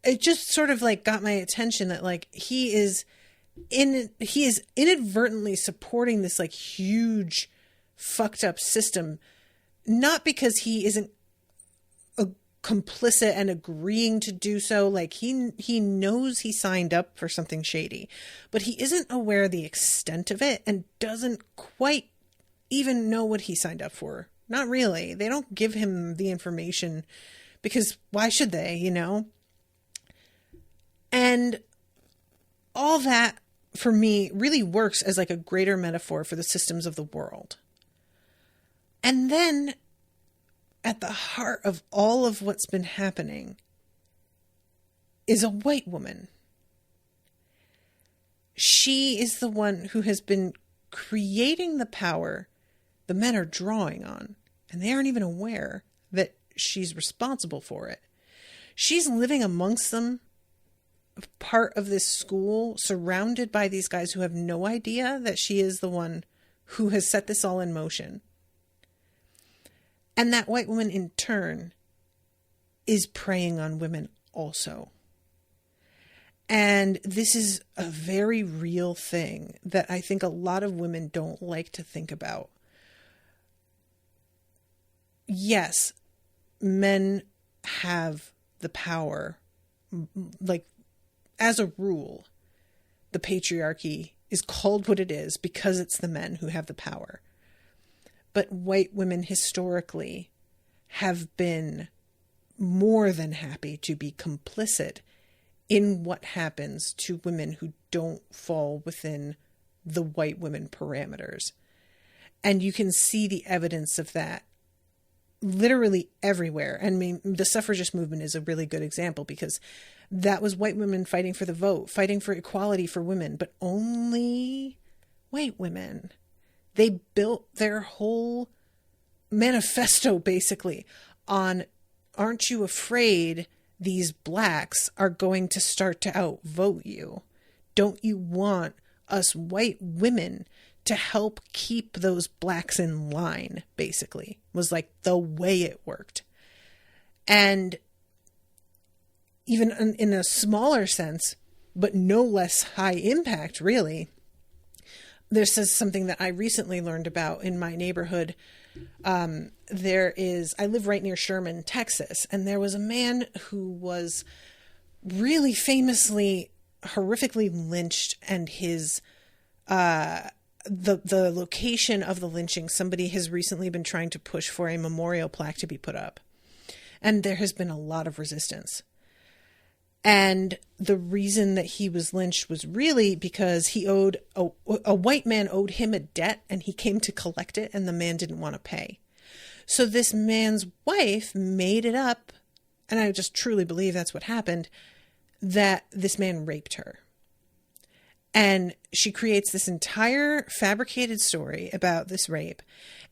it just sort of like got my attention that like he is inadvertently supporting this like huge fucked up system, not because he isn't complicit and agreeing to do so. Like he knows he signed up for something shady, but he isn't aware of the extent of it and doesn't quite even know what he signed up for. Not really. They don't give him the information because why should they, you know? And all that for me really works as like a greater metaphor for the systems of the world. And then at the heart of all of what's been happening is a white woman. She is the one who has been creating the power the men are drawing on, and they aren't even aware that she's responsible for it. She's living amongst them, part of this school, surrounded by these guys who have no idea that she is the one who has set this all in motion. And that white woman, in turn, is preying on women also. And this is a very real thing that I think a lot of women don't like to think about. Yes, men have the power. Like, as a rule, the patriarchy is called what it is because it's the men who have the power. But white women historically have been more than happy to be complicit in what happens to women who don't fall within the white women parameters. And you can see the evidence of that literally everywhere. I mean, the suffragist movement is a really good example because that was white women fighting for the vote, fighting for equality for women, but only white women. They built their whole manifesto basically on, aren't you afraid these blacks are going to start to outvote you? Don't you want us white women to help keep those blacks in line, basically, was like the way it worked. And even in a smaller sense, but no less high impact, really, this is something that I recently learned about in my neighborhood. I live right near Sherman, Texas, and there was a man who was really famously, horrifically lynched, and his, the location of the lynching, somebody has recently been trying to push for a memorial plaque to be put up. And there has been a lot of resistance. And the reason that he was lynched was really because he owed, a white man owed him a debt, and he came to collect it, and the man didn't want to pay. So this man's wife made it up, and I just truly believe that's what happened, that this man raped her. And she creates this entire fabricated story about this rape.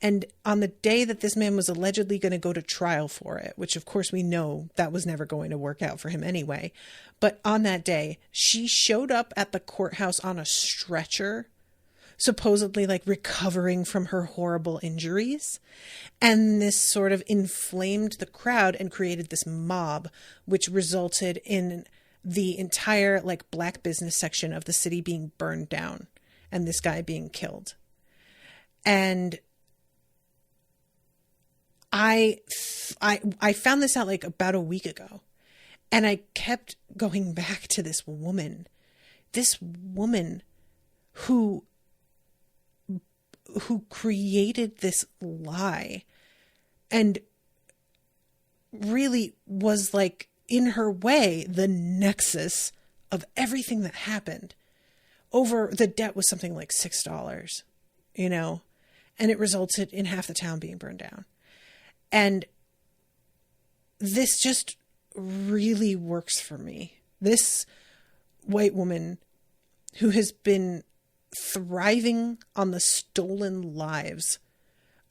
And on the day that this man was allegedly going to go to trial for it, which of course we know that was never going to work out for him anyway. But on that day, she showed up at the courthouse on a stretcher, supposedly like recovering from her horrible injuries. And this sort of inflamed the crowd and created this mob, which resulted in the entire like black business section of the city being burned down and this guy being killed. And I found this out like about a week ago, and I kept going back to this woman who created this lie and really was like, in her way, the nexus of everything that happened. Over the debt was something like $6, and it resulted in half the town being burned down. And this just really works for me. This white woman who has been thriving on the stolen lives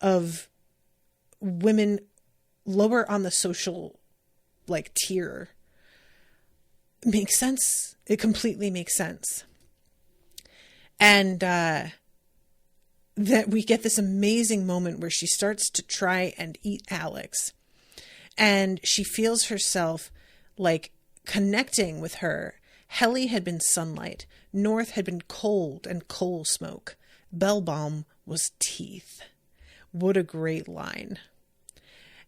of women lower on the social tier makes sense. It completely makes sense. And that we get this amazing moment where she starts to try and eat Alex, and she feels herself like connecting with her. Helly had been sunlight. North had been cold and coal smoke. Bellbaum was teeth. What a great line.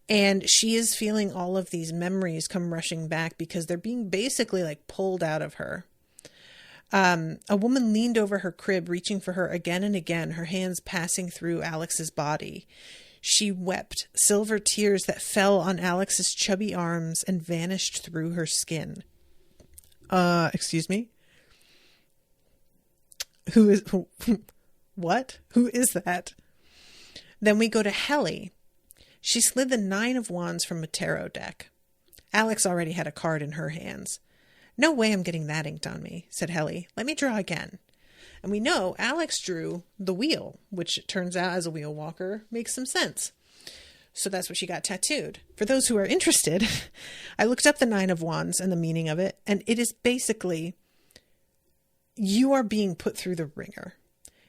And she is feeling all of these memories come rushing back because they're being basically like pulled out of her. A woman leaned over her crib, reaching for her again and again, her hands passing through Alex's body. She wept, silver tears that fell on Alex's chubby arms and vanished through her skin. Excuse me? What? Who is that? Then we go to Helly. She slid the 9 of Wands from a tarot deck. Alex already had a card in her hands. No way I'm getting that inked on me, said Helly. Let me draw again. And we know Alex drew the wheel, which it turns out as a wheel walker makes some sense. So that's what she got tattooed. For those who are interested, I looked up the Nine of Wands and the meaning of it. And it is basically, you are being put through the ringer.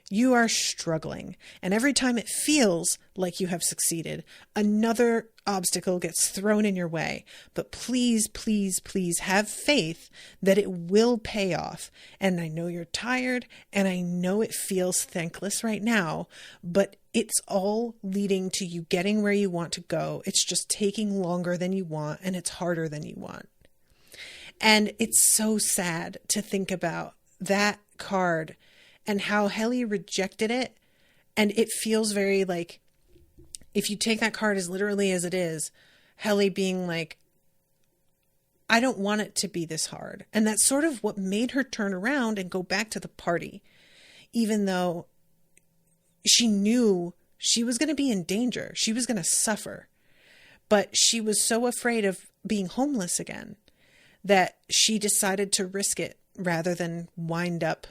You are struggling. And every time it feels like you have succeeded, another obstacle gets thrown in your way. But please, please, please have faith that it will pay off. And I know you're tired and I know it feels thankless right now, but it's all leading to you getting where you want to go. It's just taking longer than you want and it's harder than you want. And it's so sad to think about that card and how Helly rejected it. And it feels very like, if you take that card as literally as it is, Helly being like, I don't want it to be this hard. And that's sort of what made her turn around and go back to the party, even though she knew she was going to be in danger. She was going to suffer. But she was so afraid of being homeless again that she decided to risk it rather than wind up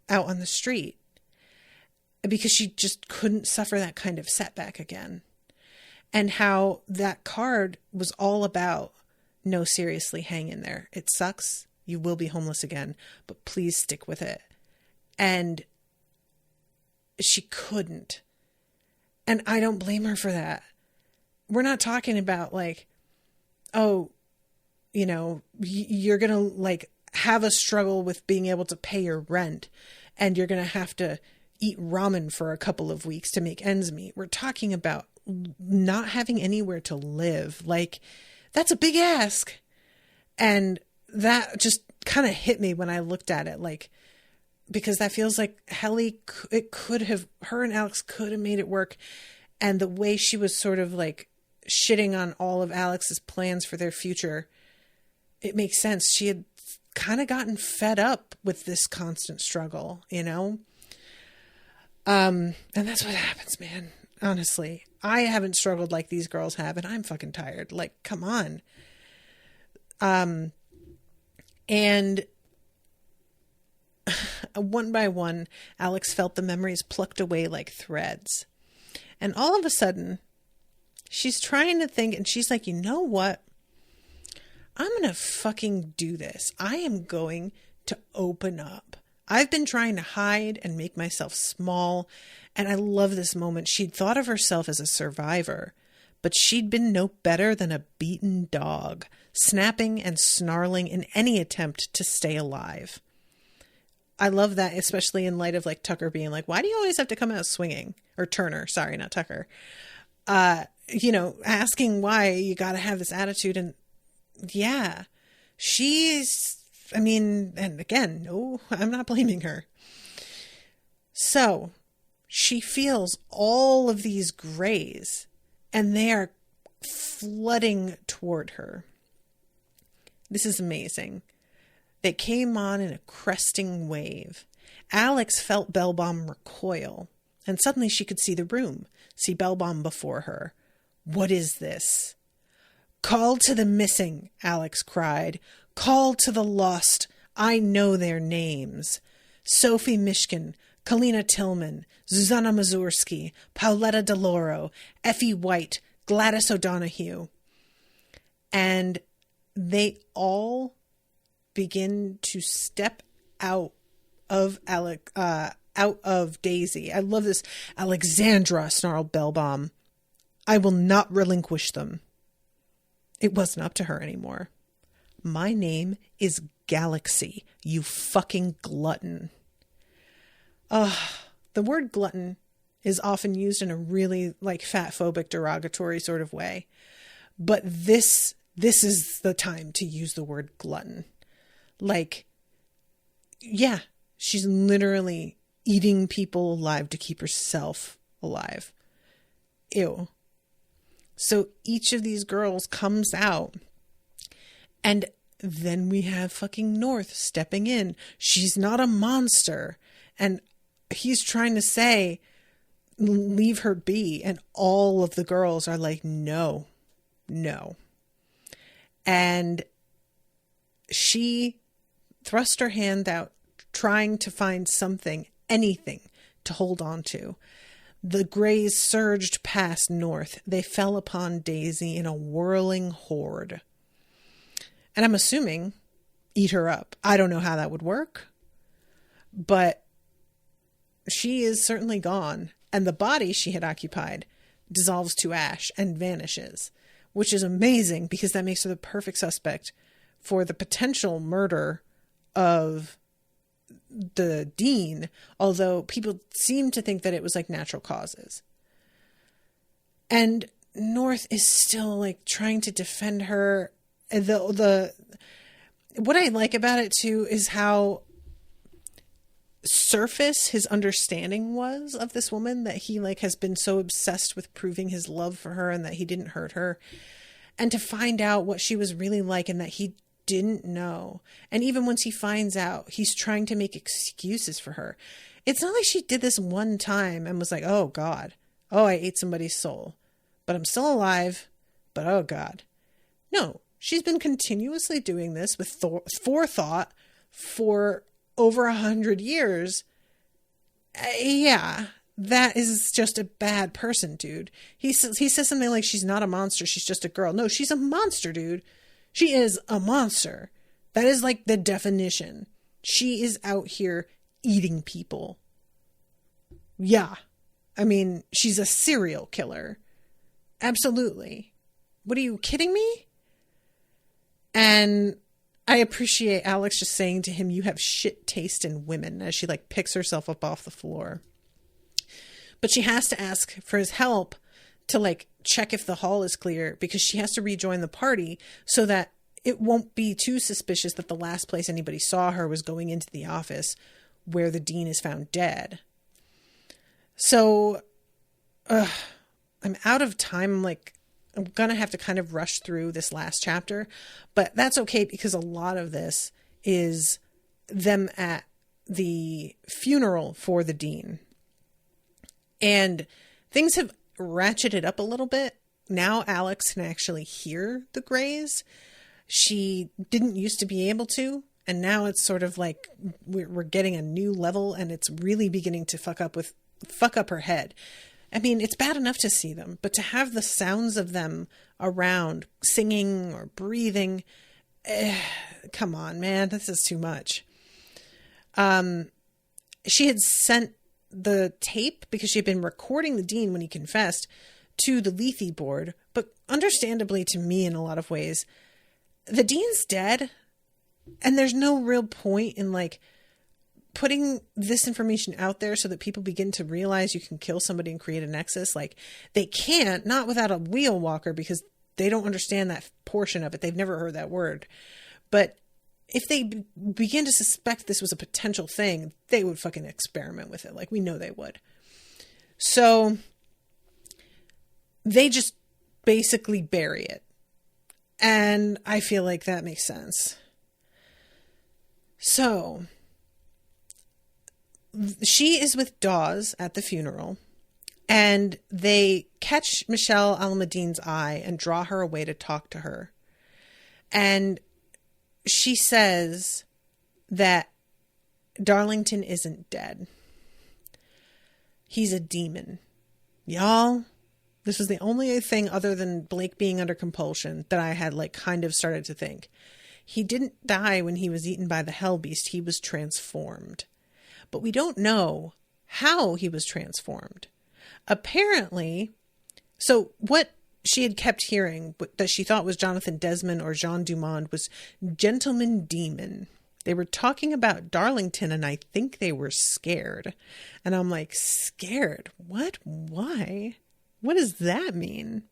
out on the street, because she just couldn't suffer that kind of setback again. And how that card was all about, no, seriously, hang in there. It sucks. You will be homeless again, but please stick with it. And she couldn't. And I don't blame her for that. We're not talking about like, oh, you know, you're going to like have a struggle with being able to pay your rent and you're going to have to eat ramen for a couple of weeks to make ends meet. We're talking about not having anywhere to live. Like, that's a big ask. And that just kind of hit me when I looked at it, like, because that feels like Helly, it could have, her and Alex could have made it work. And the way she was sort of like shitting on all of Alex's plans for their future, it makes sense. She had kind of gotten fed up with this constant struggle, you know? And that's what happens, man. Honestly, I haven't struggled like these girls have, and I'm fucking tired. Like, come on. And one by one, Alex felt the memories plucked away like threads. And all of a sudden, she's trying to think, and she's like, you know what? I'm going to fucking do this. I am going to open up. I've been trying to hide and make myself small. And I love this moment. She'd thought of herself as a survivor, but she'd been no better than a beaten dog, snapping and snarling in any attempt to stay alive. I love that, especially in light of like Tucker being like, why do you always have to come out swinging? Or Turner, sorry, not Tucker. You know, asking why you got to have this attitude. And yeah, I mean, and again, no, I'm not blaming her. So she feels all of these grays and they are flooding toward her. This is amazing. They came on in a cresting wave. Alex felt Bellbomb recoil, and suddenly she could see the room, see Bellbomb before her. What is this? Call to the missing, Alex cried. Call to the lost. I know their names. Sophie Mishkin, Kalina Tillman, Zuzana Mazurski, Pauletta DeLauro, Effie White, Gladys O'Donoghue. And they all begin to step out of Daisy. I love this. Alexandra, snarled Bellbomb. I will not relinquish them. It wasn't up to her anymore. My name is Galaxy, you fucking glutton. The word glutton is often used in a really like fat-phobic, derogatory sort of way. But this is the time to use the word glutton. Like, yeah, she's literally eating people alive to keep herself alive. Ew. So each of these girls comes out, and then we have fucking North stepping in. She's not a monster. And he's trying to say, leave her be. And all of the girls are like, no. And she thrust her hand out, trying to find something, anything to hold on to. The Greys surged past North. They fell upon Daisy in a whirling horde. And I'm assuming eat her up. I don't know how that would work, but she is certainly gone. And the body she had occupied dissolves to ash and vanishes, which is amazing because that makes her the perfect suspect for the potential murder of the dean, although people seem to think that it was like natural causes. And North is still like trying to defend her. What I like about it too is how surface his understanding was of this woman, that he like has been so obsessed with proving his love for her and that he didn't hurt her, and to find out what she was really like and that he didn't know. And even once he finds out, he's trying to make excuses for her. It's not like she did this one time and was like, oh God, oh, I ate somebody's soul, but I'm still alive, but oh God. No, she's been continuously doing this with forethought for over 100 years. Yeah, that is just a bad person, dude. He says something like she's not a monster, she's just a girl. No, she's a monster, dude. She is a monster. That is like the definition. She is out here eating people. Yeah. I mean, she's a serial killer. Absolutely. What are you kidding me? And I appreciate Alex just saying to him, you have shit taste in women, as she like picks herself up off the floor. But she has to ask for his help to like check if the hall is clear, because she has to rejoin the party so that it won't be too suspicious that the last place anybody saw her was going into the office where the dean is found dead. So I'm out of time. I'm going to have to kind of rush through this last chapter, but that's okay because a lot of this is them at the funeral for the dean. And things have ratcheted up a little bit. Now Alex can actually hear the Greys. She didn't used to be able to, and now it's sort of like we're getting a new level, and it's really beginning to fuck up her head. I mean, it's bad enough to see them, but to have the sounds of them around, singing or breathing, come on, man, this is too much. She had sent the tape, because she had been recording the dean when he confessed, to the Lethe board, but understandably to me in a lot of ways, the dean's dead, and there's no real point in like putting this information out there so that people begin to realize you can kill somebody and create a nexus. Like, they can't, not without a wheel walker, because they don't understand that portion of it. They've never heard that word. But if they begin to suspect this was a potential thing, they would fucking experiment with it. Like, we know they would. So they just basically bury it. And I feel like that makes sense. So she is with Dawes at the funeral, and they catch Michelle Almadine's eye and draw her away to talk to her. And she says that Darlington isn't dead. He's a demon. Y'all, this was the only thing other than Blake being under compulsion that I had like kind of started to think. He didn't die when he was eaten by the hell beast. He was transformed. But we don't know how he was transformed. Apparently, so what she had kept hearing that she thought was Jonathan Desmond or Jean Dumond was Gentleman Demon. They were talking about Darlington, and I think they were scared. And I'm like, scared? What? Why? What does that mean?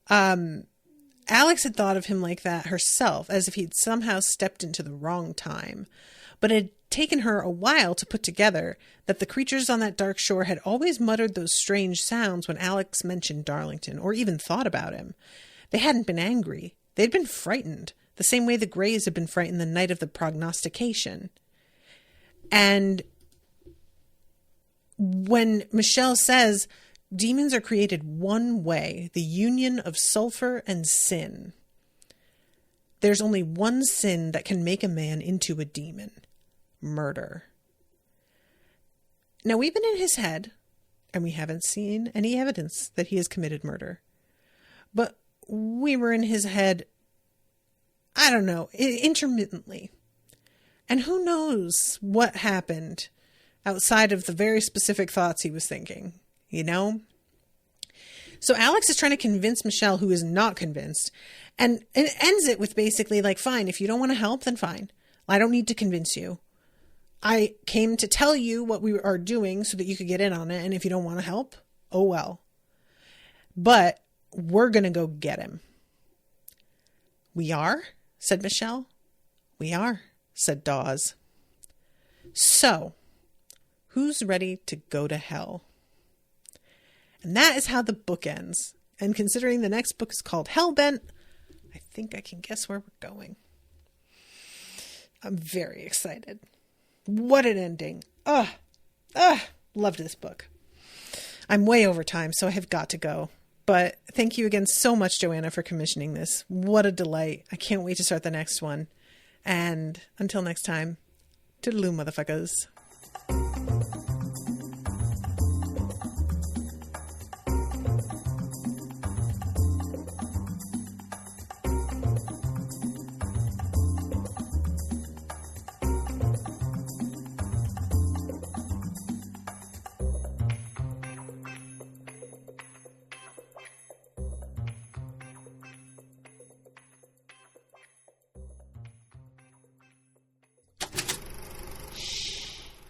Alex had thought of him like that herself, as if he'd somehow stepped into the wrong time. But it had taken her a while to put together that the creatures on that dark shore had always muttered those strange sounds when Alex mentioned Darlington, or even thought about him. They hadn't been angry. They'd been frightened, the same way the Greys had been frightened the night of the prognostication. And when Michelle says, demons are created one way, the union of sulfur and sin. There's only one sin that can make a man into a demon: murder. Now, we've been in his head, and we haven't seen any evidence that he has committed murder. But we were in his head, I don't know, intermittently. And who knows what happened outside of the very specific thoughts he was thinking, you know? So Alex is trying to convince Michelle, who is not convinced, and it ends it with basically like, fine, if you don't want to help, then fine. I don't need to convince you. I came to tell you what we are doing so that you could get in on it. And if you don't want to help, oh well. But we're going to go get him. We are? Said Michelle. We are, said Dawes. So, who's ready to go to hell? And that is how the book ends. And considering the next book is called Hellbent, I think I can guess where we're going. I'm very excited. What an ending. Loved this book. I'm way over time, so I have got to go. But thank you again so much, Joanna, for commissioning this. What a delight. I can't wait to start the next one. And until next time, toodaloo, motherfuckers.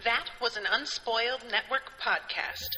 That was an Unspoiled Network podcast.